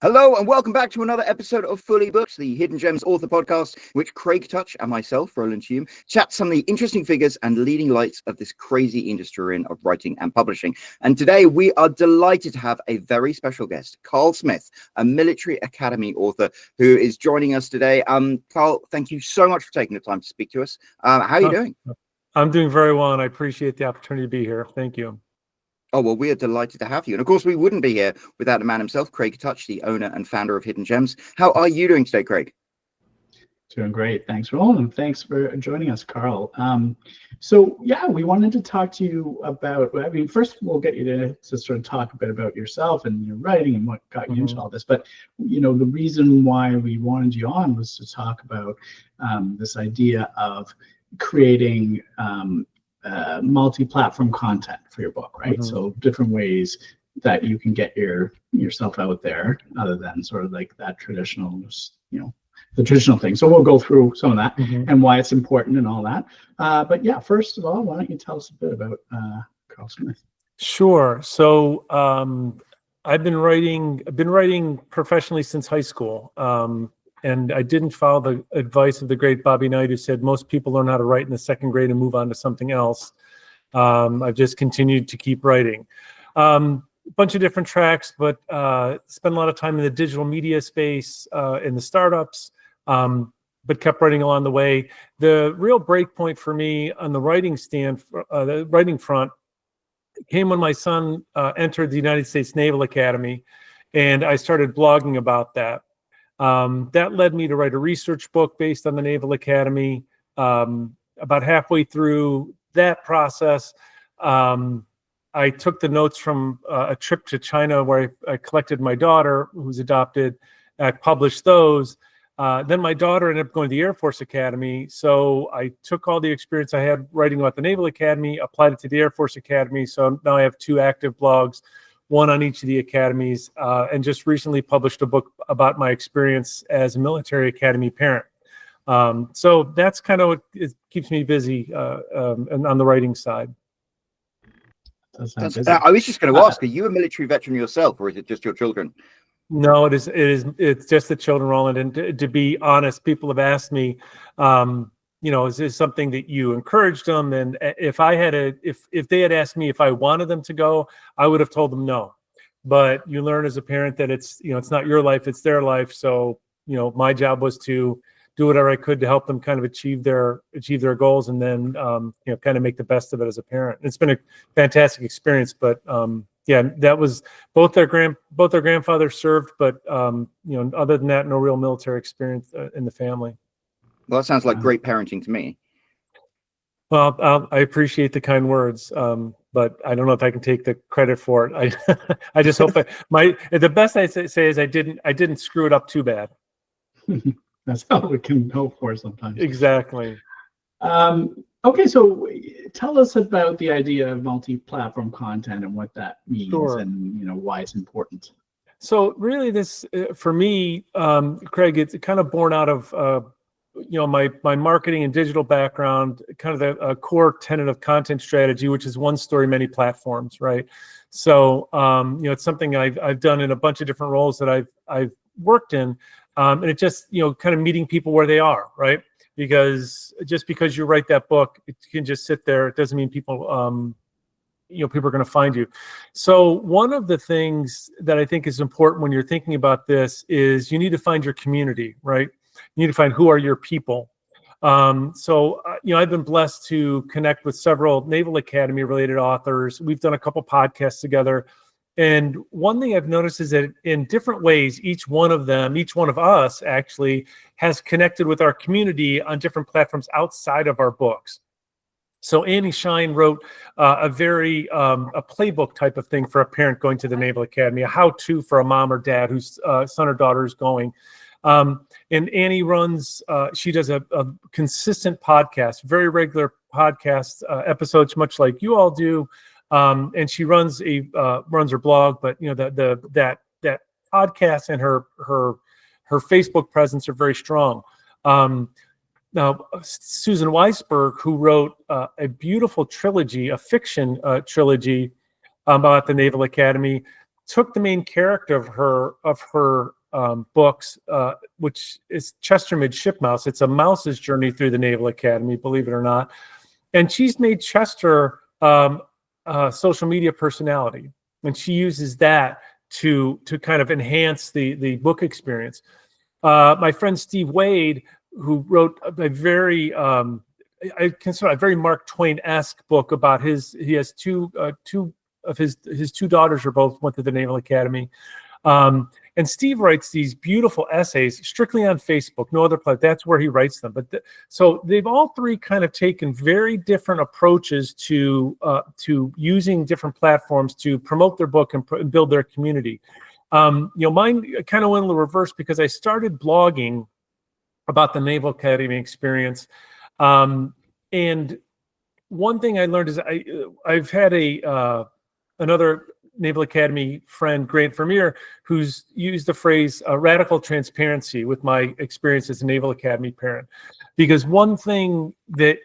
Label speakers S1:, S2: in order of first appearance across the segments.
S1: Hello and welcome back to another episode of Fully Booked, the Hidden Gems author podcast, which Craig Touch and myself, Roland Hume, chat some of the interesting figures and leading lights of this crazy industry of writing and publishing. And today we are delighted to have a very special guest, Karl Smith, a military academy author who is joining us today. Karl, thank you so much for taking the time to speak to us. How are you doing?
S2: I'm doing very well, and I appreciate the opportunity to be here. Thank you.
S1: Oh, well, we are delighted to have you. And of course, we wouldn't be here without the man himself, Craig Touch, the owner and founder of Hidden Gems. How are you doing today, Craig?
S3: Doing great. Thanks, Roland. And thanks for joining us, Karl. So, we wanted to talk to you about, first we'll get you to sort of talk a bit about yourself and your writing and what got you into all this. But, the reason why we wanted you on was to talk about this idea of creating multi-platform content for your book, right? So different ways that you can get yourself out there other than sort of like that traditional, the traditional thing. So we'll go through some of that and why it's important and all that. But yeah, first of all, why don't you tell us a bit about Karl Smith?
S2: Sure. So I've been writing professionally since high school. And I didn't follow the advice of the great Bobby Knight, who said most people learn how to write in the second grade and move on to something else. I've just continued to keep writing. A bunch of different tracks, but spent a lot of time in the digital media space, in the startups, but kept writing along the way. The real break point for me on the writing the writing front came when my son entered the United States Naval Academy, and I started blogging about that. That led me to write a research book based on the Naval Academy. About halfway through that process, I took the notes from a trip to China where I collected my daughter, who's adopted. I published those. Then my daughter ended up going to the Air Force Academy. So I took all the experience I had writing about the Naval Academy, applied it to the Air Force Academy. So now I have 2 active blogs, one on each of the academies, and just recently published a book about my experience as a military academy parent. So that's kind of what keeps me busy and on the writing side.
S1: I was just going to ask, are you a military veteran yourself, or is it just your children?
S2: No, it's just the children, Roland. And to be honest, people have asked me, is this something that you encouraged them? And if they had asked me if I wanted them to go, I would have told them no. But you learn as a parent that it's not your life, it's their life. So, my job was to do whatever I could to help them kind of achieve their goals, and then, kind of make the best of it as a parent. It's been a fantastic experience, but, that was both their grandfathers served, but, other than that, no real military experience in the family.
S1: Well, that sounds like great parenting to me.
S2: Well, I appreciate the kind words, but I don't know if I can take the credit for it. I just hope the best I say is I didn't screw it up too bad.
S3: That's all we can hope for sometimes.
S2: Exactly.
S3: Okay, so tell us about the idea of multi-platform content and what that means, and why it's important.
S2: So really, this for me, Craig, it's kind of born out of my marketing and digital background, kind of the core tenet of content strategy, which is one story, many platforms, right? So it's something I've done in a bunch of different roles that I've worked in, and it just kind of meeting people where they are, right? Because just because you write that book, it can just sit there. It doesn't mean people people are going to find you. So one of the things that I think is important when you're thinking about this is you need to find your community, right? You need to find who are your people. So I've been blessed to connect with several Naval Academy related authors. We've done a couple podcasts together. And one thing I've noticed is that in different ways, each one of us actually has connected with our community on different platforms outside of our books. So Annie Shine wrote a playbook type of thing for a parent going to the Naval Academy, a how-to for a mom or dad whose son or daughter is going. And Annie she does a consistent podcast, very regular podcast episodes, much like you all do. And she runs her blog, but that podcast and her Facebook presence are very strong. Now, Susan Weisberg, who wrote a beautiful trilogy, a fiction trilogy about the Naval Academy, took the main character of her books, which is Chester Midshipmouse. It's a mouse's journey through the Naval Academy, believe it or not. And she's made Chester a social media personality, and she uses that to kind of enhance the book experience. My friend Steve Wade, who wrote a very I consider a very Mark Twain-esque book about he has two of his two daughters went to the Naval Academy. And Steve writes these beautiful essays strictly on Facebook, no other place. That's where he writes them. But so they've all three kind of taken very different approaches to using different platforms to promote their book and build their community. Mine kind of went in the reverse because I started blogging about the Naval Academy experience. And one thing I learned is I've had another Naval Academy friend, Grant Vermeer, who's used the phrase radical transparency with my experience as a Naval Academy parent. Because one thing that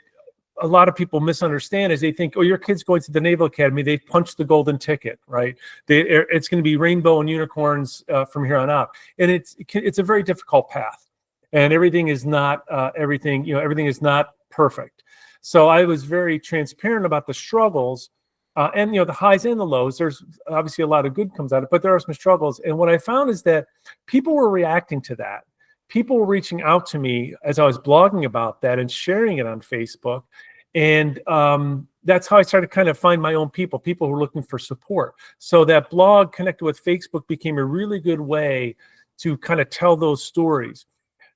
S2: a lot of people misunderstand is they think, oh, your kid's going to the Naval Academy, they've punched the golden ticket, right? It's going to be rainbow and unicorns from here on out. And it's a very difficult path. And everything is not everything is not perfect. So I was very transparent about the struggles. And the highs and the lows. There's obviously a lot of good comes out of it, but there are some struggles. And what I found is that people were reacting to that. People were reaching out to me as I was blogging about that and sharing it on Facebook. And that's how I started to kind of find my own people who were looking for support. So that blog connected with Facebook became a really good way to kind of tell those stories.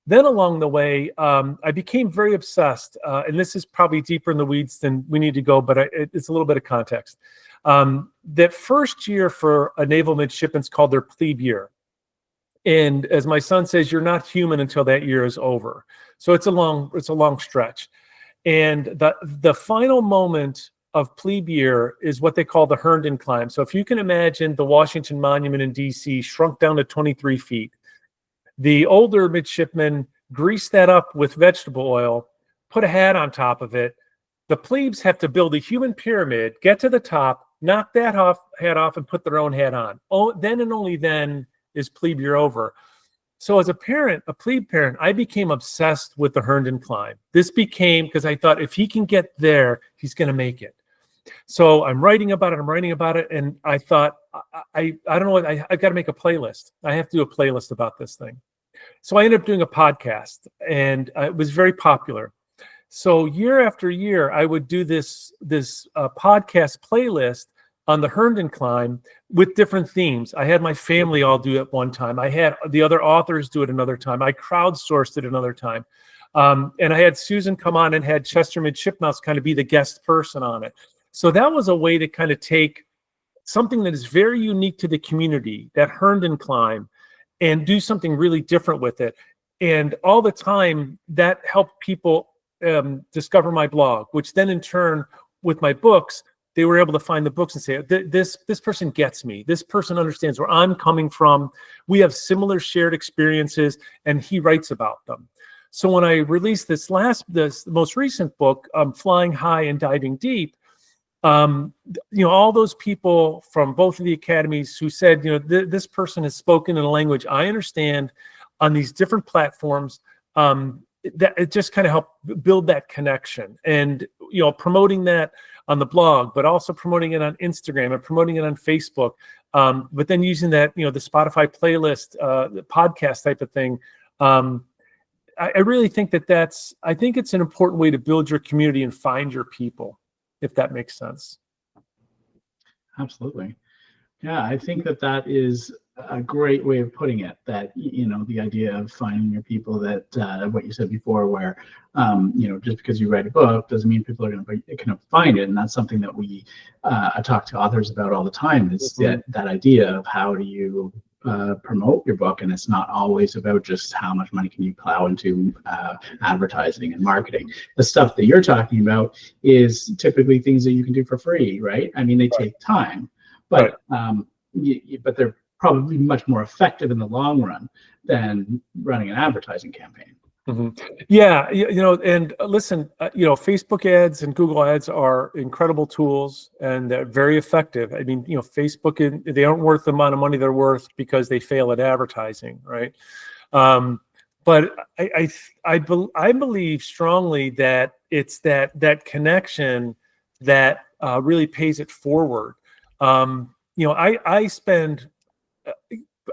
S2: Then along the way, I became very obsessed, and this is probably deeper in the weeds than we need to go, but it's a little bit of context. That first year for a naval midshipman is called their plebe year. And as my son says, you're not human until that year is over. So it's a long stretch. And the final moment of plebe year is what they call the Herndon climb. So if you can imagine the Washington Monument in DC shrunk down to 23 feet. The older midshipmen grease that up with vegetable oil, put a hat on top of it. The plebes have to build a human pyramid, get to the top, knock that hat off, and put their own hat on. Oh, then and only then is plebe year over. So as a plebe parent, I became obsessed with the Herndon climb. This became, because I thought if he can get there, he's going to make it. So I'm writing about it, and I thought, I don't know what, I've got to make a playlist. I have to do a playlist about this thing. So I ended up doing a podcast, and it was very popular. So year after year, I would do this podcast playlist on the Herndon climb with different themes. I had my family all do it one time. I had the other authors do it another time. I crowdsourced it another time. And I had Susan come on and had Chester Midshipmouse kind of be the guest person on it. So that was a way to kind of take something that is very unique to the community, that Herndon climb, and do something really different with it. And all the time, that helped people discover my blog, which then in turn, with my books, they were able to find the books and say, this person gets me. This person understands where I'm coming from. We have similar shared experiences, and he writes about them. So when I released this most recent book, Flying High and Diving Deep, all those people from both of the academies who said, this person has spoken in a language I understand on these different platforms, that it just kind of helped build that connection, and promoting that on the blog, but also promoting it on Instagram and promoting it on Facebook, but then using that, the Spotify playlist, the podcast type of thing. I really think I think it's an important way to build your community and find your people, if that makes sense.
S3: Absolutely. Yeah, I think that is a great way of putting it, that, the idea of finding your people, that what you said before, where, just because you write a book doesn't mean people are going to find it. And that's something that I talk to authors about all the time, is that idea of how do you promote your book. And it's not always about just how much money can you plow into advertising and marketing. The stuff that you're talking about is typically things that you can do for free, right? I mean, they take time, but but they're probably much more effective in the long run than running an advertising campaign.
S2: Yeah, and listen, Facebook ads and Google ads are incredible tools and they're very effective. I mean, Facebook, they aren't worth the amount of money they're worth because they fail at advertising, right? But I believe strongly that it's that connection that really pays it forward. I spend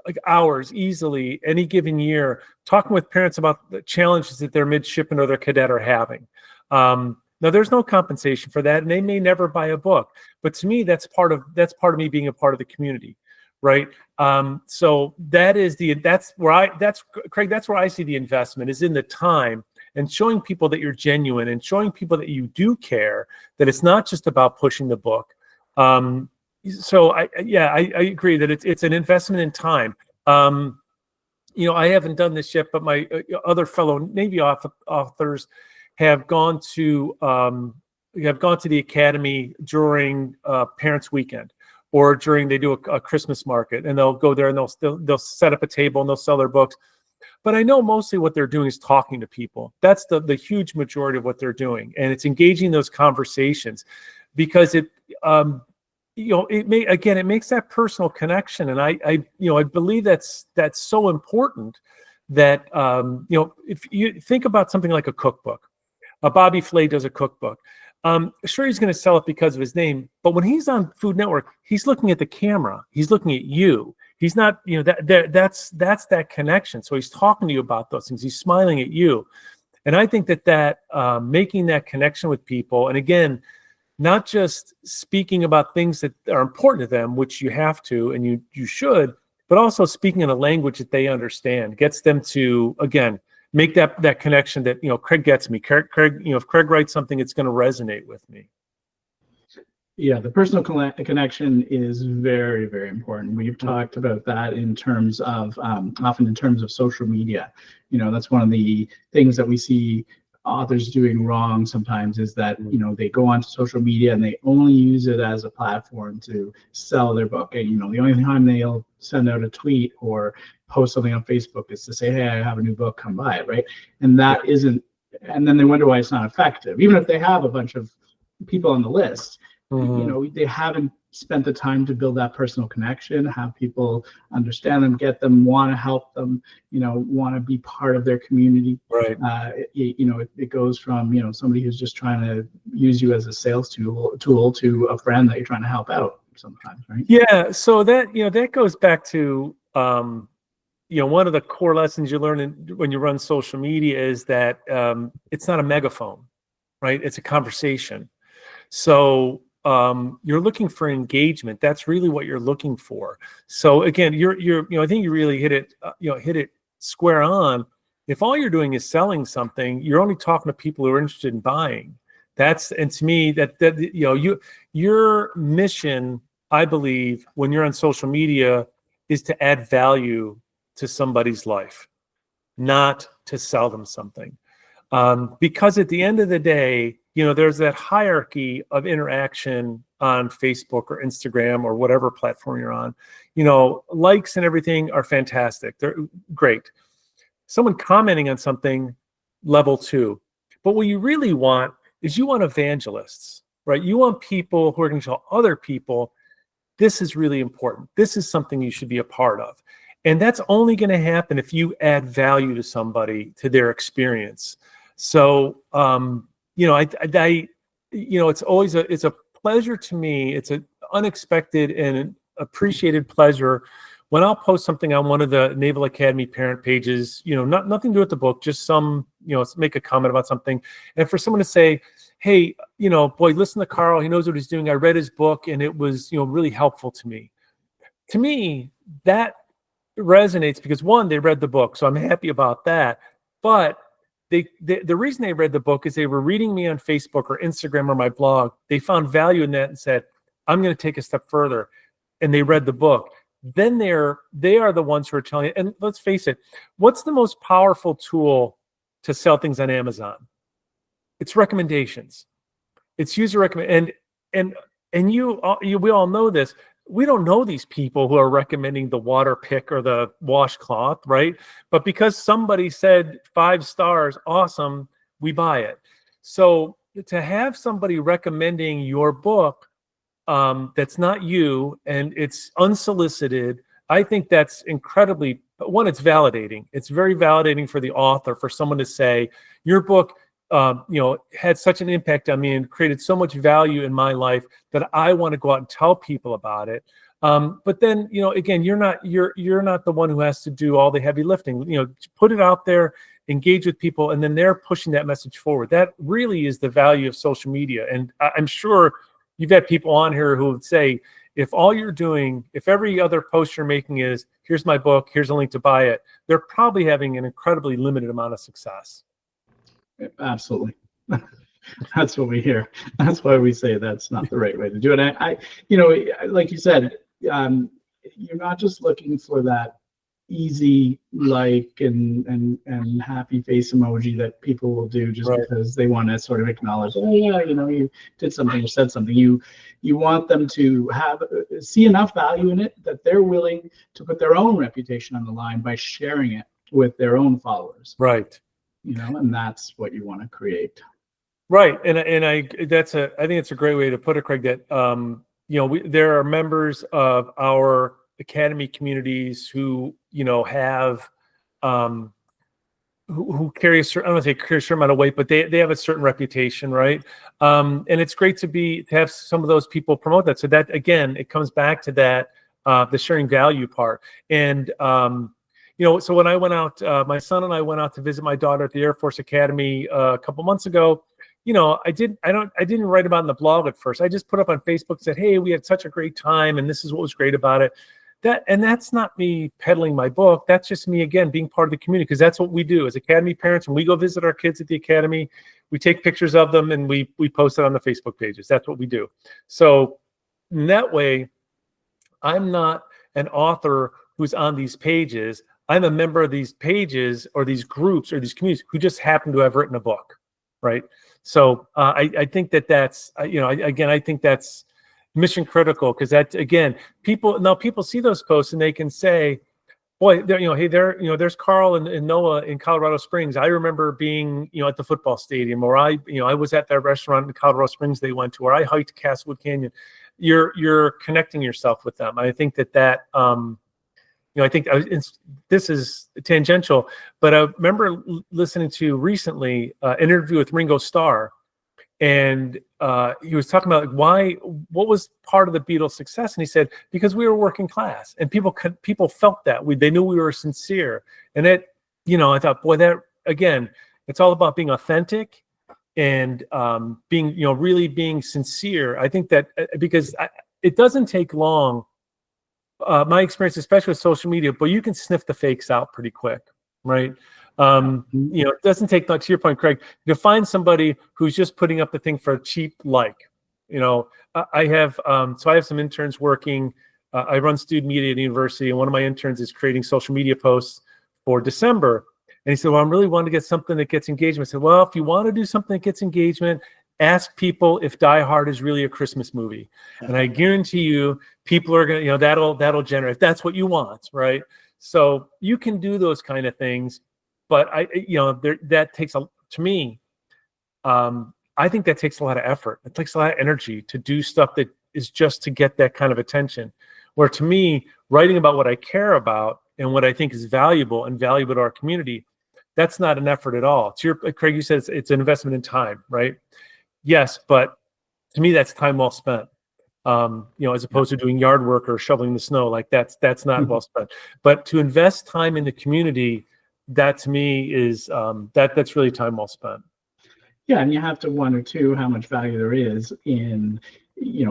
S2: like hours easily any given year talking with parents about the challenges that their midshipman or their cadet are having. Now there's no compensation for that, and they may never buy a book, but to me that's part of me being a part of the community, right? So that's Craig, that's where I see the investment is in the time and showing people that you're genuine and showing people that you do care, that it's not just about pushing the book. So I agree that it's an investment in time. I haven't done this yet, but my other fellow Navy authors have gone to the academy during Parents' Weekend, or they do a Christmas market, and they'll go there and they'll set up a table and they'll sell their books. But I know mostly what they're doing is talking to people. That's the huge majority of what they're doing, and it's engaging those conversations because it makes that personal connection, and I believe that's so important that if you think about something like a cookbook, Bobby Flay does a cookbook. Sure, he's going to sell it because of his name, but when he's on Food Network, he's looking at the camera, he's looking at you. He's not, that's that connection. So he's talking to you about those things. He's smiling at you, and I think that making that connection with people, and again, not just speaking about things that are important to them, which you have to and you should, but also speaking in a language that they understand, gets them to, again, make that connection that, Craig gets me. Craig, if Craig writes something, it's going to resonate with me.
S3: Yeah, the personal connection is very, very important. We've talked about that in terms of, often in terms of social media. That's one of the things that we see authors doing wrong sometimes, is that they go onto social media and they only use it as a platform to sell their book. And the only time they'll send out a tweet or post something on Facebook is to say, hey, I have a new book, come buy it, right? And that isn't, and then they wonder why it's not effective, even if they have a bunch of people on the list. They haven't spent the time to build that personal connection, have people understand them, get them, want to help them, want to be part of their community.
S2: Right.
S3: It goes from, somebody who's just trying to use you as a sales tool to a friend that you're trying to help out sometimes, right?
S2: Yeah. So that goes back to, one of the core lessons you learn when you run social media is that it's not a megaphone, right? It's a conversation. So you're looking for engagement. That's really what you're looking for. So again, I think you really hit it square on. If all you're doing is selling something, you're only talking to people who are interested in buying. And to me, your mission, I believe, when you're on social media, is to add value to somebody's life, not to sell them something. Because at the end of the day, there's that hierarchy of interaction on Facebook or Instagram or whatever platform you're on. Likes and everything are fantastic. They're great. Someone commenting on something, level 2. But what you really want is you want evangelists, right? You want people who are going to tell other people, this is really important. This is something you should be a part of. And that's only going to happen if you add value to somebody, to their experience. So, it's always it's a pleasure to me. It's an unexpected and appreciated pleasure when I'll post something on one of the Naval Academy parent pages, nothing to do with the book, just make a comment about something. And for someone to say, hey, boy, listen to Karl, he knows what he's doing. I read his book and it was, really helpful to me. To me, that resonates because, one, they read the book. So I'm happy about that. But the reason they read the book is they were reading me on Facebook or Instagram or my blog. They found value in that and said, I'm going to take a step further. And they read the book. Then they are the ones who are telling you. And let's face it, what's the most powerful tool to sell things on Amazon? It's recommendations. It's user recommend. And we all know this. we don't know these people who are recommending the water pick or the washcloth, right? But because somebody said 5 stars, awesome, we buy it. So to have somebody recommending your book that's not you and it's unsolicited, I think that's incredibly, one, it's validating. It's very validating for the author, for someone to say, your book had such an impact on me and created so much value in my life that I want to go out and tell people about it. But then, again, you're not the one who has to do all the heavy lifting. Put it out there, engage with people, and then they're pushing that message forward. That really is the value of social media. And I'm sure you've had people on here who would say, if all you're doing, if every other post you're making is, here's my book, here's a link to buy it, they're probably having an incredibly limited amount of success.
S3: Absolutely. That's what we hear. That's why we say that's not the right way to do it. I like you said, you're not just looking for that easy like and happy face emoji that people will do just
S2: right.
S3: because they want to sort of acknowledge, oh yeah, you did something or said something. You want them to see enough value in it that they're willing to put their own reputation on the line by sharing it with their own followers.
S2: Right.
S3: And that's what you want to create.
S2: Right. And I think it's a great way to put it, Craig, that there are members of our academy communities who have who carry a certain, I don't want to say carry a certain amount of weight, but they have a certain reputation, right? And it's great to have some of those people promote that. So that, again, it comes back to that the sharing value part. And so when I went out, my son and I went out to visit my daughter at the Air Force Academy a couple months ago. I didn't write about it in the blog at first. I just put up on Facebook and said, hey, we had such a great time, and this is what was great about it. That's not me peddling my book. That's just me, again, being part of the community, because that's what we do as Academy parents. When we go visit our kids at the Academy, we take pictures of them and we post it on the Facebook pages. That's what we do. So in that way, I'm not an author who's on these pages. I'm a member of these pages or these groups or these communities who just happen to have written a book, right? So I think that's, I think that's mission critical, because that, again, people see those posts and they can say, boy, hey, there's Karl and Noah in Colorado Springs. I remember being, at the football stadium, or I was at that restaurant in Colorado Springs they went to, or I hiked Castlewood Canyon. You're connecting yourself with them. I think that this is tangential, but I remember listening to recently an interview with Ringo Starr, and he was talking about what was part of the Beatles' success, and he said, because we were working class, and people felt that they knew we were sincere, and I thought, boy, that again, it's all about being authentic and being really being sincere. I think that because it doesn't take long. My experience, especially with social media, but you can sniff the fakes out pretty quick, right? It doesn't take much. To your point, Craig, to find somebody who's just putting up the thing for a cheap like. I have some interns working. I run student media at the university, and one of my interns is creating social media posts for December. And he said, well, I'm really wanting to get something that gets engagement. I said, well, if you want to do something that gets engagement, ask people if Die Hard is really a Christmas movie. And I guarantee you, people are going to, that'll generate, if that's what you want, right? So you can do those kind of things, but that takes to me, I think that takes a lot of effort. It takes a lot of energy to do stuff that is just to get that kind of attention. Where to me, writing about what I care about and what I think is valuable and valuable to our community, that's not an effort at all. Craig, you said it's an investment in time, right? Yes, but to me, that's time well spent. As opposed to doing yard work or shoveling the snow, like that's not well spent. But to invest time in the community, that to me is that's really time well spent.
S3: Yeah, and you have to wonder too how much value there is in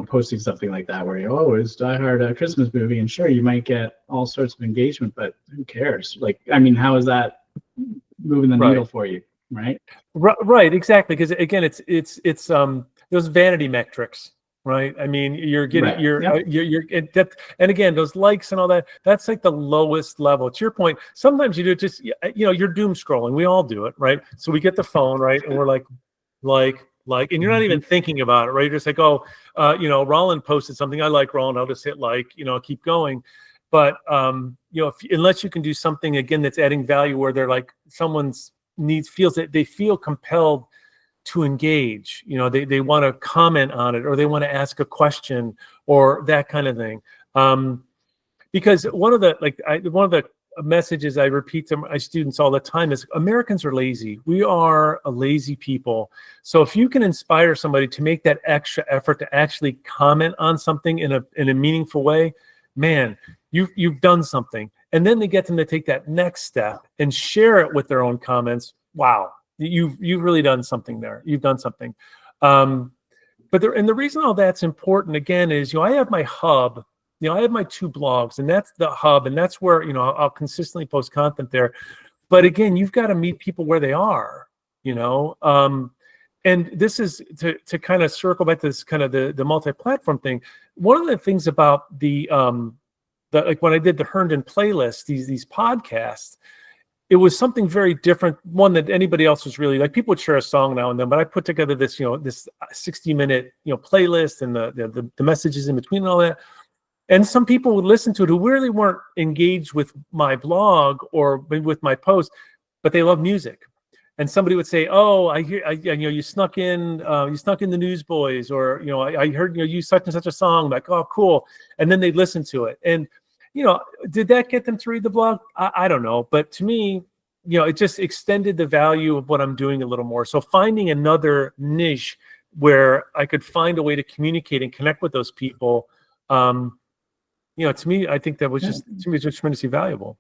S3: posting something like that, where is Die Hard a Christmas movie? And sure, you might get all sorts of engagement, but who cares? How is that moving the needle for you? Right.
S2: Right. Exactly. Because again, it's those vanity metrics, right? I mean, you're getting and again, those likes and all that, that's like the lowest level. To your point, sometimes you do it just, you're doom scrolling. We all do it, right? So we get the phone, right? And we're like, like, and you're not even thinking about it, right? You're just like, oh, Roland posted something. I like Roland. I'll just hit like, keep going. But, unless you can do something, again, that's adding value where they're like, feels that they feel compelled to engage, they want to comment on it, or they want to ask a question, or that kind of thing. Because one of the messages I repeat to my students all the time is Americans are lazy. We are a lazy people. So if you can inspire somebody to make that extra effort to actually comment on something in a meaningful way, man, you've done something. And then they get them to take that next step and share it with their own comments. Wow, you've really done something there. You've done something. But the reason all that's important, again, is I have my hub. I have my 2 blogs, and that's the hub, and that's where I'll consistently post content there. But again, you've got to meet people where they are. And this is to kind of circle back to this kind of the multi-platform thing. One of the things about the like when I did the Herndon playlist, these podcasts, it was something very different. One that anybody else was really like. People would share a song now and then, but I put together this this 60-minute playlist and the messages in between and all that. And some people would listen to it who really weren't engaged with my blog or with my post, but they love music. And somebody would say, "Oh, I hear, you snuck in the Newsboys, or I heard you such and such a song." I'm like, "Oh, cool!" And then they'd listen to it. And did that get them to read the blog? I don't know, but to me, it just extended the value of what I'm doing a little more. So finding another niche where I could find a way to communicate and connect with those people. To me, I think that was just tremendously valuable.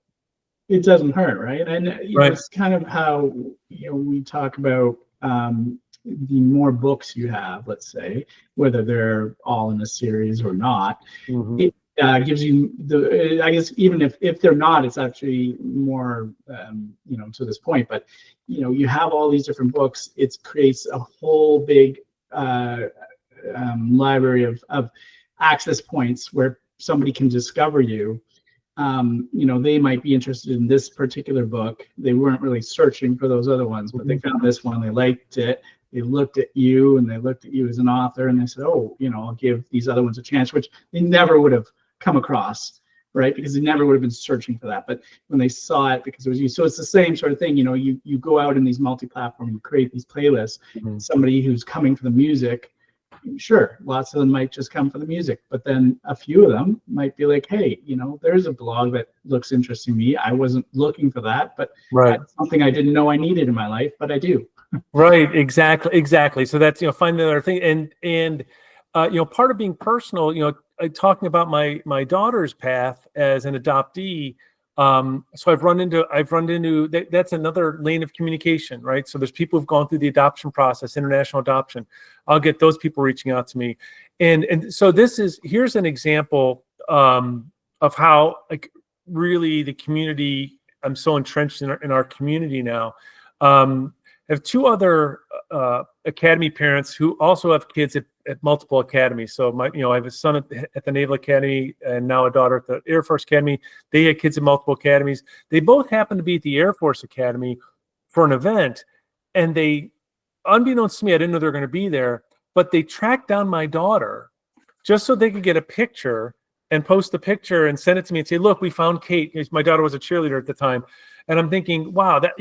S3: It doesn't hurt, right? And
S2: right.
S3: It's kind of how we talk about the more books you have, let's say, whether they're all in a series or not. Mm-hmm. It gives you I guess even if they're not, it's actually more to this point. But you have all these different books. It creates a whole big library of access points where somebody can discover you. They might be interested in this particular book. They weren't really searching for those other ones, but they found this one, they liked it, they looked at you, and they looked at you as an author, and they said, oh, I'll give these other ones a chance, which they never would have come across, right? Because they never would have been searching for that. But when they saw it, because it was you. So it's the same sort of thing, you go out in these multi-platform, you create these playlists, somebody who's coming for the music, sure, lots of them might just come for the music, but then a few of them might be like, hey, there's a blog that looks interesting to me. I wasn't looking for that, but that's something I didn't know I needed in my life, but I do.
S2: Right, exactly. So that's find another thing, and part of being personal, talking about my daughter's path as an adoptee. So I've run into that's another lane of communication, right? So there's people who've gone through the adoption process, international adoption. I'll get those people reaching out to me. And so here's an example of how really the community, I'm so entrenched in our community now. I have 2 other academy parents who also have kids at multiple academies. So I have a son at the Naval Academy and now a daughter at the Air Force Academy. They had kids at multiple academies. They both happen to be at the Air Force Academy for an event, and they, unbeknownst to me, I didn't know they were going to be there, but they tracked down my daughter just so they could get a picture and post the picture and send it to me and say, look, we found Kate. My daughter was a cheerleader at the time. And I'm thinking, wow, that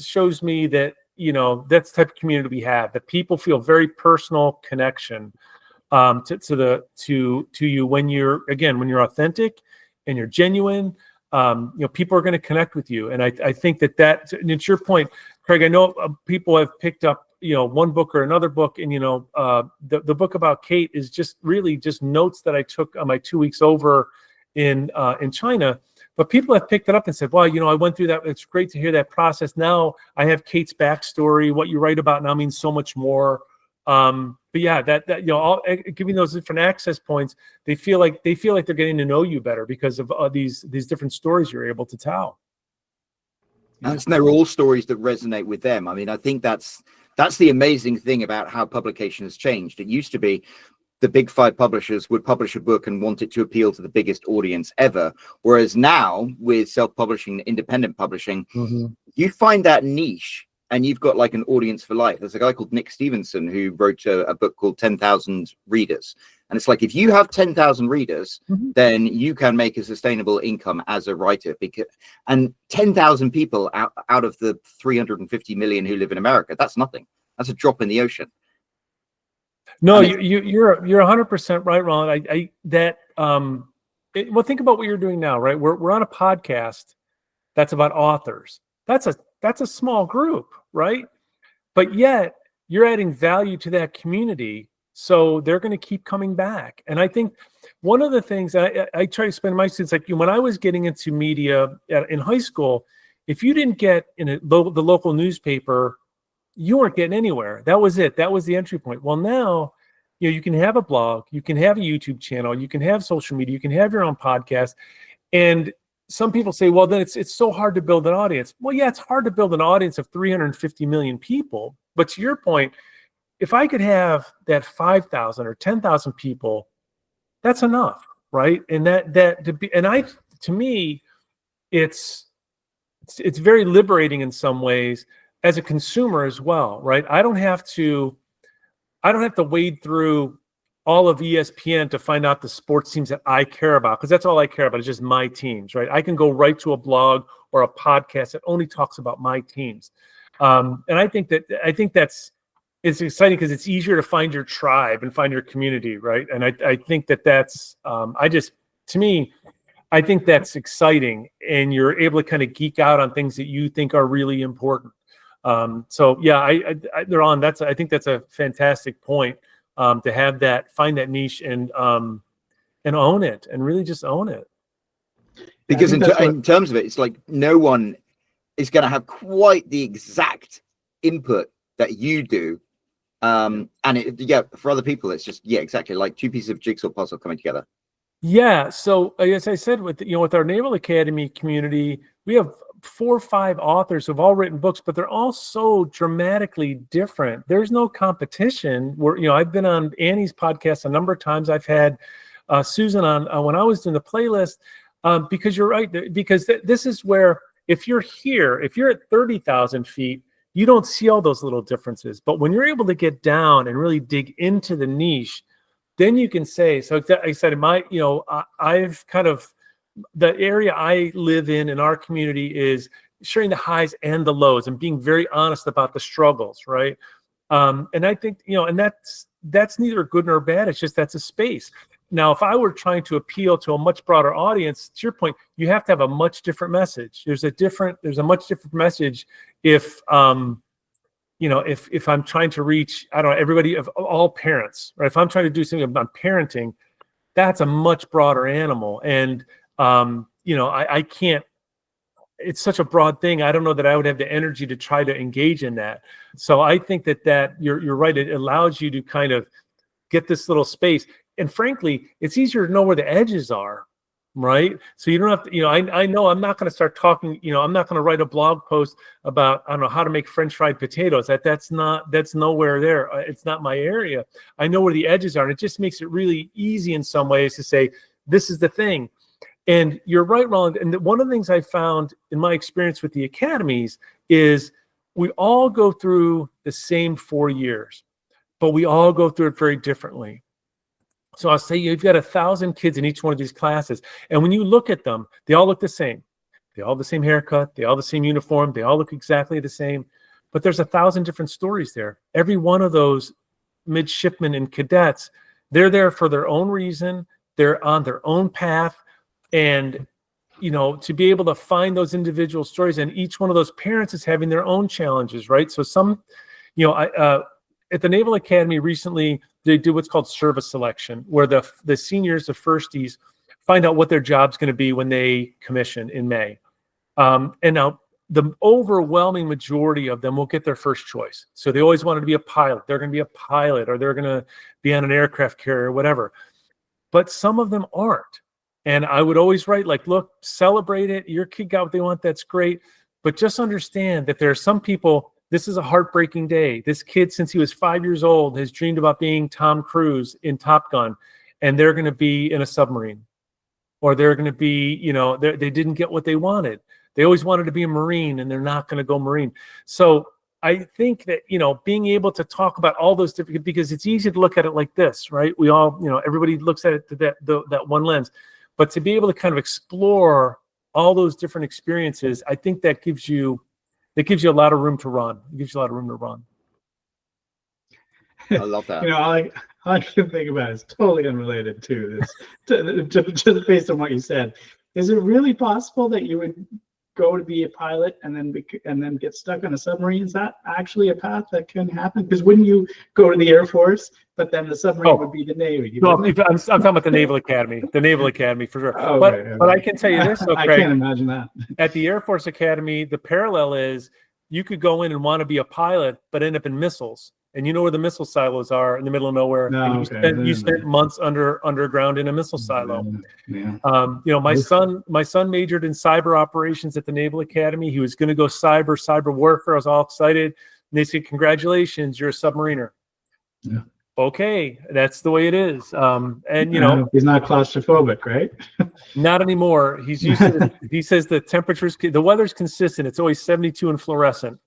S2: shows me that that's the type of community we have, that people feel very personal connection to you when you're authentic and you're genuine. People are going to connect with you, and I think that and it's your point, Craig. I know people have picked up one book or another book, and the book about Kate is just really just notes that I took on my 2 weeks over in China. But people have picked it up and said, well, I went through that. It's great to hear that process. Now I have Kate's backstory. What you write about now means so much more. But yeah, all giving those different access points, they feel like they're getting to know you better because of these different stories you're able to tell.
S1: And they're all stories that resonate with them. I mean, I think that's the amazing thing about how publication has changed. It used to be the big 5 publishers would publish a book and want it to appeal to the biggest audience ever. Whereas now with self-publishing, independent publishing, you find that niche and you've got like an audience for life. There's a guy called Nick Stevenson who wrote a book called 10,000 Readers. And it's like, if you have 10,000 readers, then you can make a sustainable income as a writer. And 10,000 people out of the 350 million who live in America, that's nothing. That's a drop in the ocean.
S2: No, you're 100% right, Ron. Well, think about what you're doing now, right? We're on a podcast that's about authors. That's a small group, right? But yet you're adding value to that community, so they're going to keep coming back. And I think one of the things I try to spend my students, like when I was getting into media in high school, if you didn't get in the local newspaper, you weren't getting anywhere. That was it. That was the entry point. Well, now, you can have a blog, you can have a YouTube channel, you can have social media, you can have your own podcast. And some people say, well, then it's so hard to build an audience. Well, yeah, it's hard to build an audience of 350 million people. But to your point, if I could have that 5,000 or 10,000 people, that's enough, right? And to me, it's very liberating in some ways as a consumer as well, right? I don't have to wade through all of ESPN to find out the sports teams that I care about, because that's all I care about is just my teams, right? I can go right to a blog or a podcast that only talks about my teams. And I think that's it's exciting because it's easier to find your tribe and find your community, right? And I think that's to me, I think that's exciting, and you're able to kind of geek out on things that you think are really important. So yeah, I think that's a fantastic point, to have that, find that niche and own it, and really just own it.
S1: Because in terms of it, it's like no one is going to have quite the exact input that you do. And for other people, it's just, exactly like two pieces of jigsaw puzzle coming together. Yeah.
S2: So as I said, with our Naval Academy community, we have 4 or 5 authors who've all written books, but they're all so dramatically different. There's no competition. I've been on Annie's podcast a number of times. I've had Susan on when I was doing the playlist, because you're right. Because this is where, if you're at 30,000 feet, you don't see all those little differences. But when you're able to get down and really dig into the niche, then you can say, so I said, I've kind of, the area I live in our community is sharing the highs and the lows and being very honest about the struggles, right? And I think, and that's neither good nor bad. It's just, that's a space. Now, if I were trying to appeal to a much broader audience, to your point, you have to have a much different message. There's a much different message if I'm trying to reach, I don't know, everybody, of all parents, right? If I'm trying to do something about parenting, that's a much broader animal. And, I can't, it's such a broad thing. I don't know that I would have the energy to try to engage in that. So I think that you're right. It allows you to kind of get this little space. And frankly, it's easier to know where the edges are, right? So you don't have to, I know I'm not going to start talking, I'm not going to write a blog post about, I don't know, how to make French fried potatoes. That's nowhere there. It's not my area. I know where the edges are. And it just makes it really easy in some ways to say, this is the thing. And you're right, Roland. And one of the things I found in my experience with the academies is we all go through the same 4 years, but we all go through it very differently. So I'll say you've got 1,000 kids in each one of these classes. And when you look at them, they all look the same. They all have the same haircut. They all have the same uniform. They all look exactly the same. But there's 1,000 different stories there. Every one of those midshipmen and cadets, they're there for their own reason. They're on their own path. And, to be able to find those individual stories, and each one of those parents is having their own challenges, right? So some, at the Naval Academy recently, they do what's called service selection, where the seniors, the firsties, find out what their job's going to be when they commission in May. And now the overwhelming majority of them will get their first choice. So they always wanted to be a pilot. They're going to be a pilot, or they're going to be on an aircraft carrier or whatever. But some of them aren't. And I would always write, like, look, celebrate it. Your kid got what they want. That's great. But just understand that there are some people, this is a heartbreaking day. This kid, since he was 5 years old, has dreamed about being Tom Cruise in Top Gun, and they're going to be in a submarine, or they're going to be, they didn't get what they wanted. They always wanted to be a Marine, and they're not going to go Marine. So I think that, being able to talk about all those different, because it's easy to look at it like this, right? We all, everybody looks at it to that one lens, but to be able to kind of explore all those different experiences, I think that gives you a lot of room to run. It gives you a lot of room to run.
S1: I love that.
S3: All I can think about is totally unrelated to this, just based on what you said. Is it really possible that you would go to be a pilot and then get stuck on a submarine? Is that actually a path that can happen? Because wouldn't you go to the Air Force, but then the submarine would be the Navy?
S2: No, I'm talking about the Naval Academy. The Naval Academy for sure.
S3: Oh,
S2: but I can tell you this, though,
S3: I
S2: Craig,
S3: can't imagine that.
S2: At the Air Force Academy, the parallel is you could go in and want to be a pilot, but end up in missiles. And you know where the missile silos are in the middle of nowhere.
S3: No,
S2: and you spent months underground in a missile silo.
S3: Yeah.
S2: My son majored in cyber operations at the Naval Academy. He was going to go cyber warfare. I was all excited. And they said, "Congratulations, you're a submariner."
S3: Yeah.
S2: Okay, that's the way it is. He's
S3: not claustrophobic, right?
S2: Not anymore. He's used to it. He says the weather's consistent. It's always 72 and fluorescent.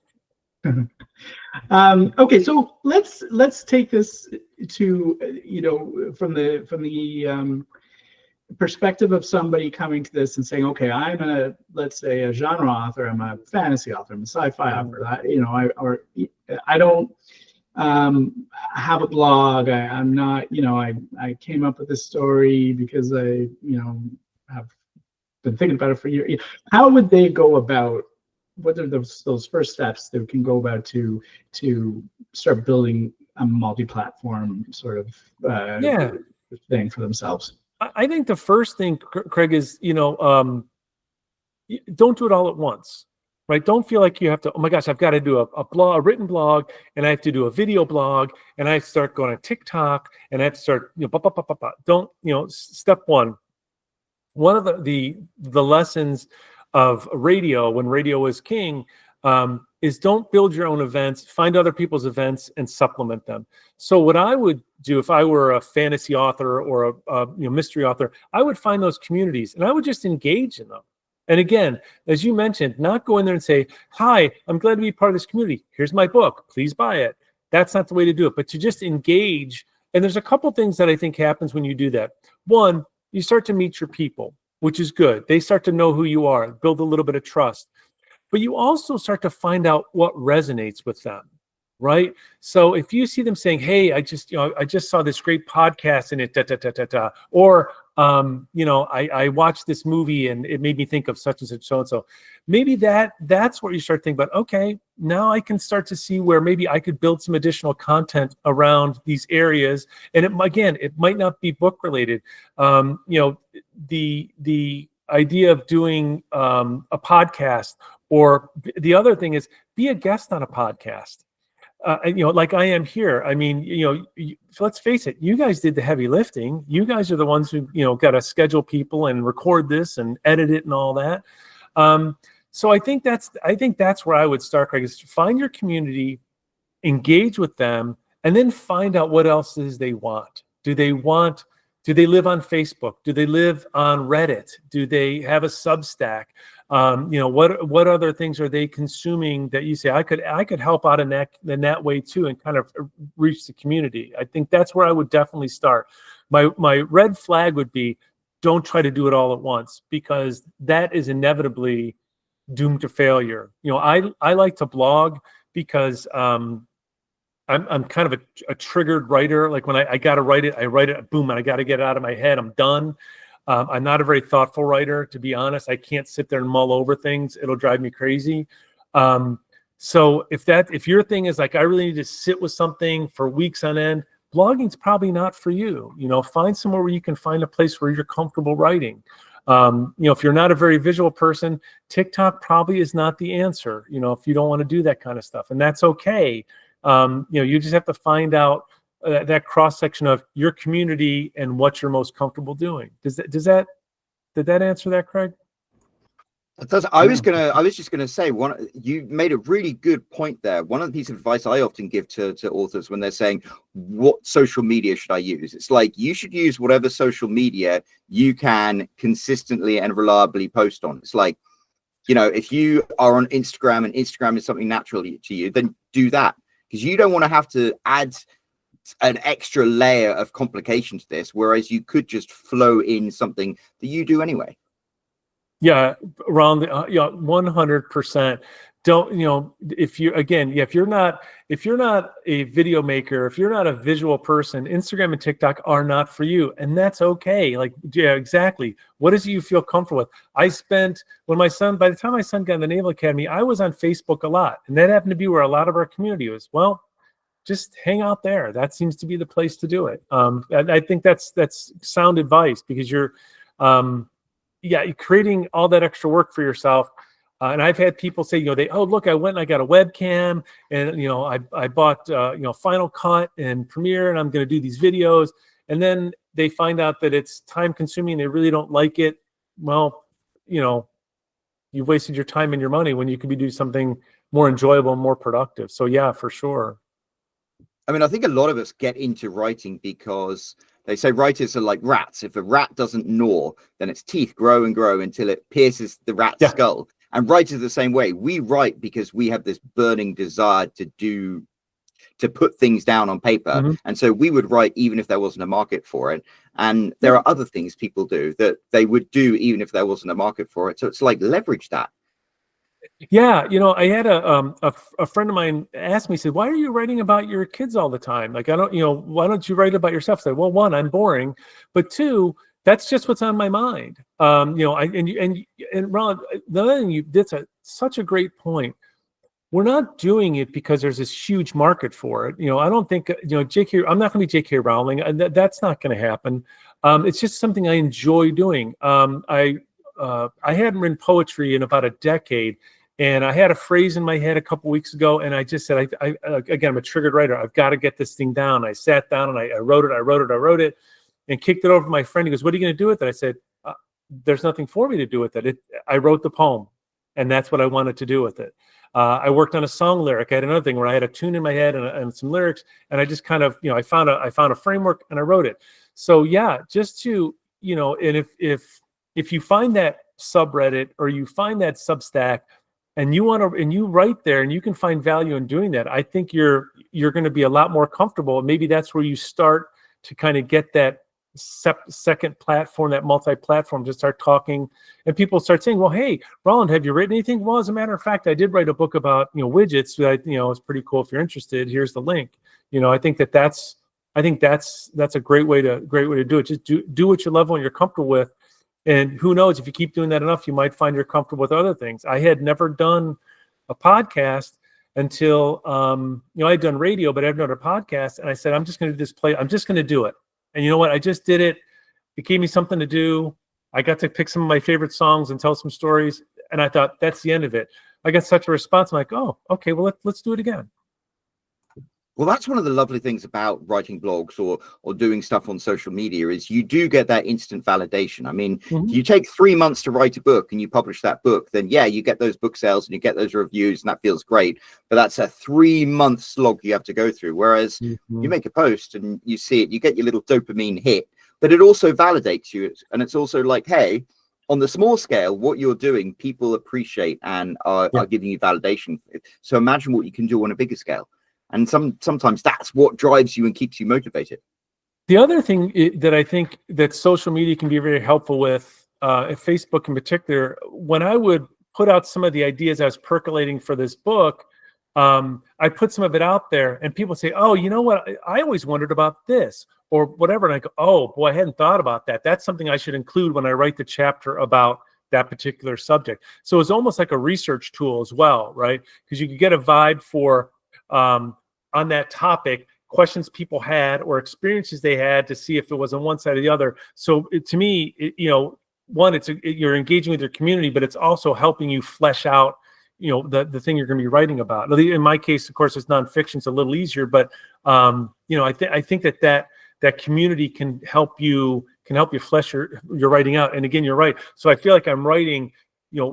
S3: Okay, so let's take this to from the perspective of somebody coming to this and saying, okay, I'm let's say a genre author, I'm a fantasy author, I'm a sci-fi author. I don't have a blog. I'm not. I came up with this story because I have been thinking about it for years. How would they go about? What are those first steps that can go about to start building a multi-platform sort of thing for themselves?
S2: I think the first thing, Craig, is don't do it all at once, right? Don't feel like you have to. Oh my gosh, I've got to do a written blog, and I have to do a video blog, and I have to start going on TikTok, and I have to start Don't step one. One of the lessons of radio, when radio was king, is don't build your own events, find other people's events and supplement them. So what I would do if I were a fantasy author or a mystery author, I would find those communities and I would just engage in them. And again, as you mentioned, not go in there and say, "Hi, I'm glad to be part of this community. Here's my book. Please buy it." That's not the way to do it, but to just engage. And there's a couple things that I think happens when you do that. One, you start to meet your people, which is good. They start to know who you are, build a little bit of trust. But you also start to find out what resonates with them, right? So if you see them saying, "Hey, I just saw this great podcast and it or I watched this movie and it made me think of such and such, so and so." Maybe that's where you start thinking about, okay, now I can start to see where maybe I could build some additional content around these areas. And it might not be book related. The idea of doing a podcast, or the other thing is be a guest on a podcast. Like I am here. I mean, let's face it, you guys did the heavy lifting. You guys are the ones who, got to schedule people and record this and edit it and all that. So I think that's where I would start, Craig, is find your community, engage with them, and then find out what else is they want. Do they live on Facebook? Do they live on Reddit? Do they have a Substack? What other things are they consuming that you say I could help out in that way too, and kind of reach the community? I think that's where I would definitely start. My red flag would be, don't try to do it all at once, because that is inevitably doomed to failure. I like to blog because I'm kind of a triggered writer. Like when I got to write it, boom, and I got to get it out of my head. I'm done. I'm not a very thoughtful writer, to be honest. I can't sit there and mull over things. It'll drive me crazy. So if your thing is like, I really need to sit with something for weeks on end, blogging's probably not for you. Find somewhere where you can find a place where you're comfortable writing. If you're not a very visual person, TikTok probably is not the answer, if you don't want to do that kind of stuff, and that's okay. You just have to find out that cross section of your community and what you're most comfortable doing. Did that answer that, Craig?
S1: I was just gonna say, you made a really good point there. One of the pieces of advice I often give to authors when they're saying, what social media should I use? It's like, you should use whatever social media you can consistently and reliably post on. It's like, if you are on Instagram and Instagram is something natural to you, then do that, because you don't want to have to add an extra layer of complication to this, whereas you could just flow in something that you do anyway.
S2: Yeah, around the 100%. Don't, if you're not a video maker, if you're not a visual person, Instagram and TikTok are not for you, and that's okay. Like, yeah, exactly. What is it you feel comfortable with? By the time my son got in the Naval Academy, I was on Facebook a lot, and that happened to be where a lot of our community was. Well, just hang out there. That seems to be the place to do it. I think that's sound advice, because you're creating all that extra work for yourself. And I've had people say, look, I went and I got a webcam, and, I bought, Final Cut and Premiere, and I'm going to do these videos. And then they find out that it's time consuming. They really don't like it. Well, you've wasted your time and your money when you could be doing something more enjoyable and more productive. So yeah, for sure.
S1: I mean, I think a lot of us get into writing because they say writers are like rats. If a rat doesn't gnaw, then its teeth grow and grow until it pierces the rat's skull. And writers are the same way. We write because we have this burning desire to put things down on paper.
S2: Mm-hmm.
S1: And so we would write even if there wasn't a market for it. And there are other things people do that they would do even if there wasn't a market for it. So it's like, leverage that.
S2: Yeah, I had a friend of mine ask me, said, "Why are you writing about your kids all the time? Like, why don't you write about yourself?" I said, "Well, one, I'm boring, but two, that's just what's on my mind." And Ron, the other thing that's such a great point. We're not doing it because there's this huge market for it. I don't think J.K. I'm not going to be J.K. Rowling. That's not going to happen. It's just something I enjoy doing. I hadn't written poetry in about a decade. And I had a phrase in my head a couple weeks ago, and I just said, again, I'm a triggered writer. I've got to get this thing down. I sat down and I wrote it, and kicked it over to my friend. He goes, "What are you going to do with it?" I said, "There's nothing for me to do with it. I wrote the poem, and that's what I wanted to do with it." I worked on a song lyric. I had another thing where I had a tune in my head and some lyrics, and I just kind of, I found a framework and I wrote it. So yeah, just to, and if you find that subreddit or you find that Substack, and you write there and you can find value in doing that, I think you're going to be a lot more comfortable. And maybe that's where you start to kind of get that second platform, that multi-platform, to start talking, and people start saying, "Well, hey, Roland, have you written anything?" Well, as a matter of fact, I did write a book about widgets that it's pretty cool. If you're interested, here's the link. I think that's a great way to do it. Just do what you love and you're comfortable with. And who knows, if you keep doing that enough, you might find you're comfortable with other things. I had never done a podcast until, I had done radio, but I've done a podcast. And I said, I'm just going to do this I'm just going to do it. And you know what? I just did it. It gave me something to do. I got to pick some of my favorite songs and tell some stories. And I thought, that's the end of it. I got such a response. I'm like, oh, okay, well, let's do it again.
S1: Well, that's one of the lovely things about writing blogs or doing stuff on social media is you do get that instant validation. I mean, if you take 3 months to write a book and you publish that book, then yeah, you get those book sales and you get those reviews and that feels great. But that's a 3-month slog you have to go through. Whereas you make a post and you see it, you get your little dopamine hit, but it also validates you. And it's also like, hey, on the small scale, what you're doing, people appreciate and are giving you validation. So imagine what you can do on a bigger scale. And sometimes that's what drives you and keeps you motivated.
S2: The other thing that I think that social media can be very helpful with, Facebook in particular, when I would put out some of the ideas I was percolating for this book, I put some of it out there and people say, "Oh, you know what? I always wondered about this," or whatever. And I go, "Oh, boy, I hadn't thought about that. That's something I should include when I write the chapter about that particular subject." So it's almost like a research tool as well, right? Because you could get a vibe for, on that topic, questions people had or experiences they had to see if it was on one side or the other. So to me, one, you're engaging with your community, but it's also helping you flesh out, the thing you're going to be writing about. In my case, of course, it's nonfiction, it's a little easier, but I think that community can help you flesh your writing out. And again, you're right. So I feel like I'm writing,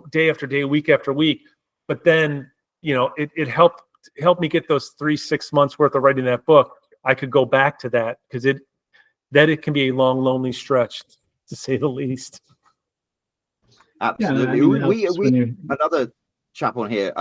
S2: day after day, week after week, but then it helped me get those 3-6 months worth of writing that book. I could go back to that because it can be a long, lonely stretch, to say the least.
S1: Absolutely.
S3: Yeah,
S1: we another chap on here.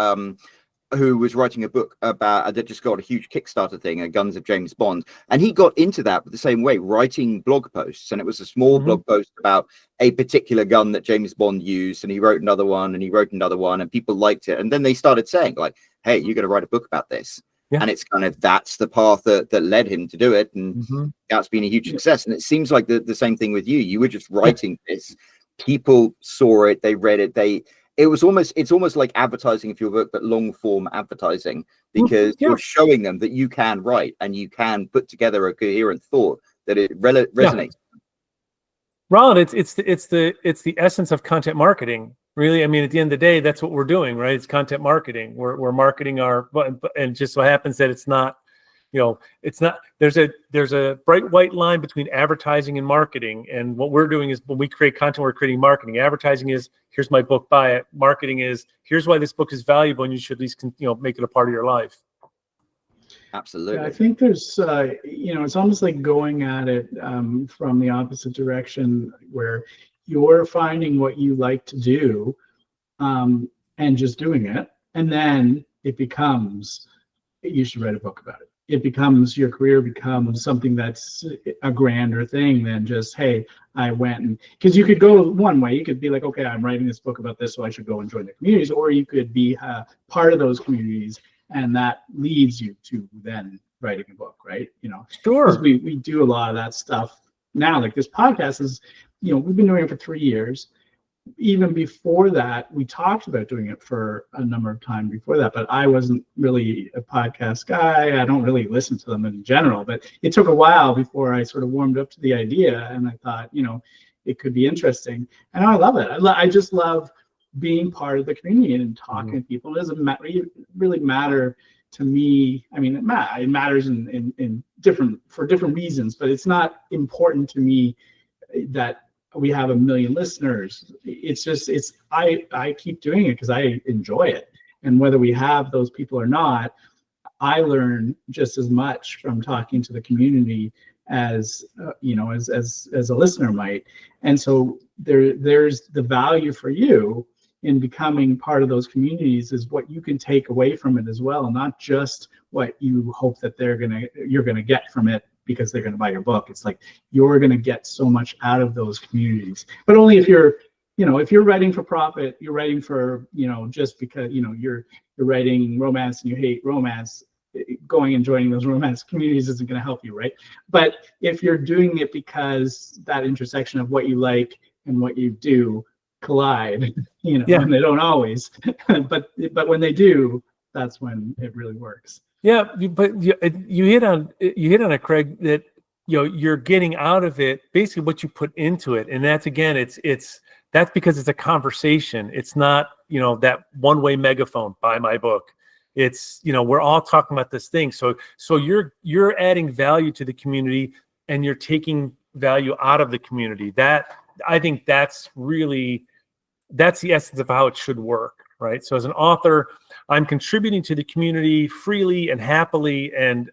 S1: who was writing a book about that just got a huge Kickstarter thing, Guns of James Bond, and he got into that the same way, writing blog posts, and it was a small blog post about a particular gun that James Bond used, and he wrote another one, and he wrote another one, and people liked it, and then they started saying like, "Hey, you're going to write a book about this." And it's kind of that's the path that led him to do it, and that's been a huge success. And it seems like the same thing with you. You were just writing this, people saw it, they read it, it's almost like advertising for your book, but long form advertising, because you're showing them that you can write and you can put together a coherent thought that it resonates.
S2: Roland, it's the essence of content marketing. Really, I mean, at the end of the day, that's what we're doing, right? It's content marketing. We're marketing and just so happens that it's not, it's not. There's a bright white line between advertising and marketing. And what we're doing is when we create content, we're creating marketing. Advertising is here's my book, buy it. Marketing is here's why this book is valuable, and you should at least make it a part of your life.
S1: Absolutely.
S3: Yeah, I think there's it's almost like going at it from the opposite direction, where you're finding what you like to do and just doing it, and then it becomes you should write a book about it. It becomes your career becomes something that's a grander thing than just, hey, I went, and because you could go one way. You could be like, okay, I'm writing this book about this, so I should go and join the communities, or you could be part of those communities, and that leads you to then writing a book, right?
S2: Sure.
S3: We do a lot of that stuff now. Like this podcast is, we've been doing it for 3 years. Even before that, we talked about doing it for a number of times before that, but I wasn't really a podcast guy. I don't really listen to them in general, but it took a while before I sort of warmed up to the idea, and I thought, it could be interesting. And I love it. I just love being part of the community and talking to people. It doesn't really matter to me. I mean, it matters in for different reasons, but it's not important to me that we have 1 million listeners. It's just I keep doing it because I enjoy it, and whether we have those people or not, I learn just as much from talking to the community as as a listener might. And so there's the value for you in becoming part of those communities is what you can take away from it as well, and not just what you hope that you're gonna get from it because they're going to buy your book. It's like you're going to get so much out of those communities, but only if you're writing for profit, you're writing for, just because, you're writing romance and you hate romance, going and joining those romance communities isn't going to help you, right? But if you're doing it because that intersection of what you like and what you do collide, and they don't always, but when they do, that's when it really works.
S2: Yeah, but you hit on it, Craig, that you're getting out of it basically what you put into it, and that's again, that's because it's a conversation. It's not that one-way megaphone. Buy my book. It's we're all talking about this thing. So you're adding value to the community, and you're taking value out of the community. That I think that's the essence of how it should work, right? So as an author, I'm contributing to the community freely and happily and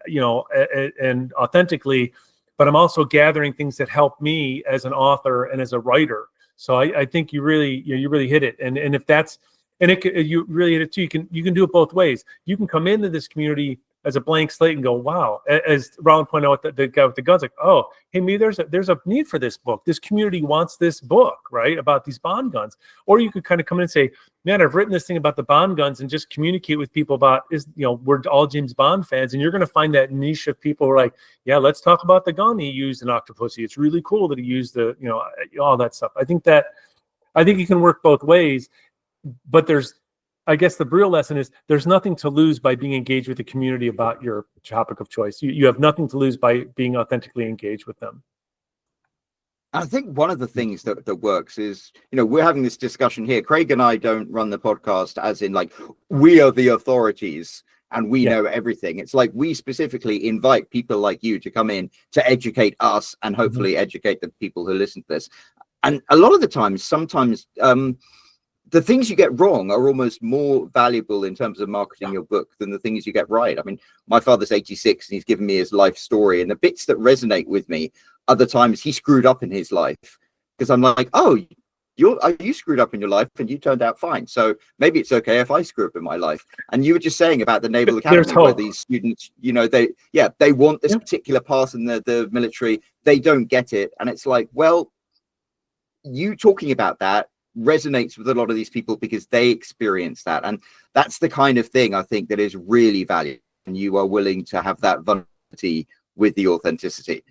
S2: and authentically, but I'm also gathering things that help me as an author and as a writer. So I think you really hit it. And if that's you really hit it too. You can do it both ways. You can come into this community as a blank slate and go, wow, as Roland pointed out, the guy with the guns, like, oh, hey, maybe there's a need for this book. This community wants this book, right, about these Bond guns. Or you could kind of come in and say, man, I've written this thing about the Bond guns, and just communicate with people about we're all James Bond fans, and you're going to find that niche of people who are like, yeah, let's talk about the gun he used in Octopussy. It's really cool that he used all that stuff. I think you can work both ways, but I guess the real lesson is there's nothing to lose by being engaged with the community about your topic of choice. You have nothing to lose by being authentically engaged with them.
S1: I think one of the things that works is, we're having this discussion here. Craig and I don't run the podcast as in like we are the authorities and we know everything. It's like we specifically invite people like you to come in to educate us and hopefully educate the people who listen to this. And a lot of the times, sometimes the things you get wrong are almost more valuable in terms of marketing your book than the things you get right. I mean, my father's 86 and he's given me his life story, and the bits that resonate with me are the times he screwed up in his life, because I'm like, oh, you screwed up in your life and you turned out fine. So maybe it's okay if I screw up in my life. And you were just saying about the Naval Academy where these students, you know, they want this particular path in the military. They don't get it. And it's like, well, you talking about that resonates with a lot of these people because they experience that. And that's the kind of thing I think that is really valuable. And you are willing to have that vulnerability with the authenticity.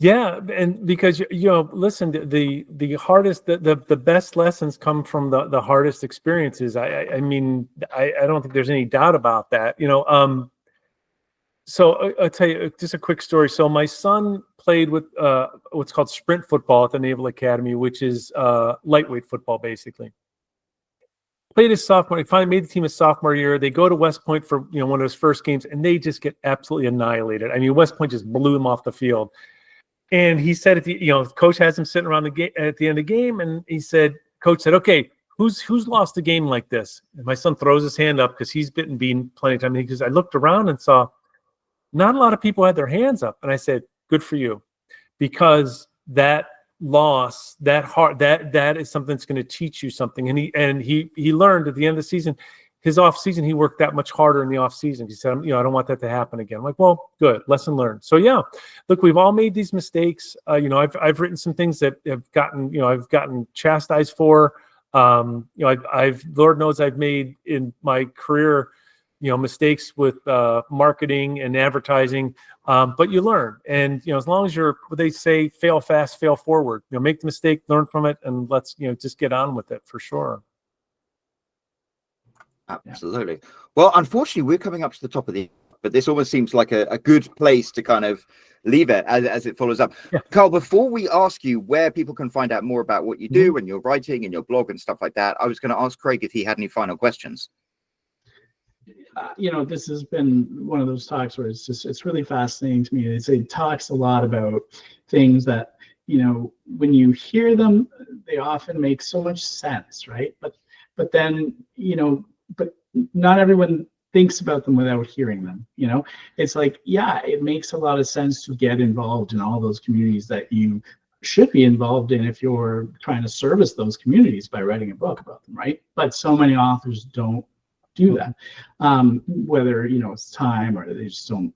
S2: Yeah, and because listen, the hardest, the best lessons come from the hardest experiences. I mean, I don't think there's any doubt about that. So I'll tell you just a quick story. So my son played with what's called sprint football at the Naval Academy, which is lightweight football, basically. Played his sophomore. He finally made the team his sophomore year. They go to West Point for one of his first games, and they just get absolutely annihilated. I mean, West Point just blew him off the field. And he said, coach has him sitting around at the end of the game, and he said, coach said, okay, who's lost a game like this? And my son throws his hand up because he's been beaten plenty of times. Because I looked around and saw not a lot of people had their hands up, and I said, good for you, because that loss, that is something that's going to teach you something. And he learned at the end of the season. His off season, he worked that much harder in the off season. He said, I don't want that to happen again. I'm like, well, good, lesson learned. So yeah, look, we've all made these mistakes. I've written some things that have gotten, I've gotten chastised for. I've Lord knows I've made in my career, mistakes with marketing and advertising. But you learn, and as long as what they say, fail fast, fail forward. Make the mistake, learn from it, and let's just get on with it for sure.
S1: Absolutely. Well, unfortunately, we're coming up to the top of but this almost seems like a good place to kind of leave it as it follows up. Yeah. Karl, before we ask you where people can find out more about what you do and your writing and your blog and stuff like that, I was going to ask Craig if he had any final questions.
S3: This has been one of those talks where it's really fascinating to me. It talks a lot about things that, when you hear them, they often make so much sense, right? But then, but not everyone thinks about them without hearing them. It's like, yeah, it makes a lot of sense to get involved in all those communities that you should be involved in if you're trying to service those communities by writing a book about them, right? But so many authors don't do that, whether it's time or they just don't,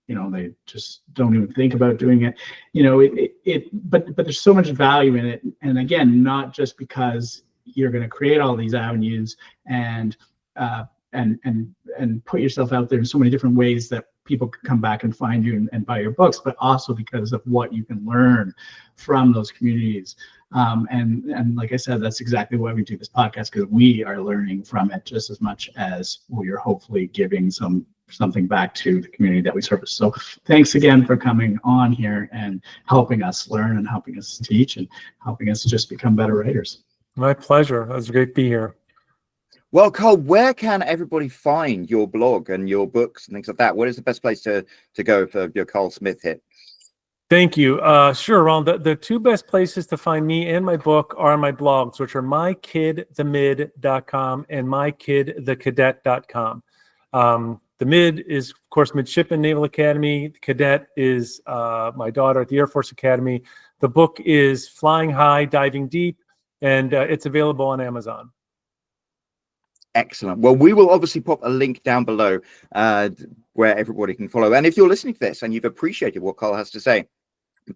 S3: they just don't even think about doing it. But there's so much value in it, and again, not just because you're going to create all these avenues and put yourself out there in so many different ways that people can come back and find you and buy your books, but also because of what you can learn from those communities. And like I said, that's exactly why we do this podcast, because we are learning from it just as much as we are hopefully giving something back to the community that we service. So thanks again for coming on here and helping us learn and helping us teach and helping us just become better writers. My pleasure. It was great to be here.
S1: Well, Karl, where can everybody find your blog and your books and things like that? What is the best place to go for your Karl Smith hit?
S2: Thank you. Sure, Ron. The two best places to find me and my book are on my blogs, which are mykidthemid.com and mykidthecadet.com. The mid is, of course, Midshipman Naval Academy. The cadet is my daughter at the Air Force Academy. The book is Flying High, Diving Deep, and it's available on Amazon.
S1: Excellent. Well, we will obviously pop a link down below where everybody can follow. And if you're listening to this and you've appreciated what Karl has to say,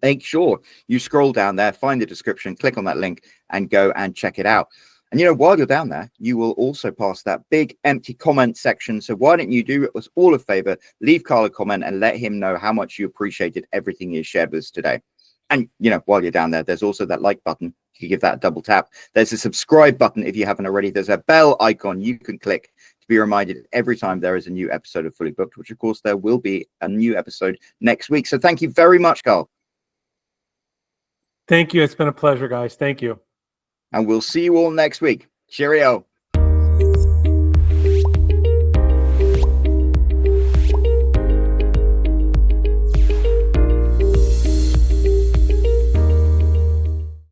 S1: make sure you scroll down there, find the description, click on that link and go and check it out. And, while you're down there, you will also pass that big empty comment section. So why don't you do us all a favor, leave Karl a comment and let him know how much you appreciated everything he shared with us today. And, while you're down there, there's also that like button. You can give that a double tap. There's a subscribe button if you haven't already. There's a bell icon you can click to be reminded every time there is a new episode of Fully Booked, which, of course, there will be a new episode next week. So thank you very much, Karl.
S2: Thank you. It's been a pleasure, guys. Thank you.
S1: And we'll see you all next week. Cheerio.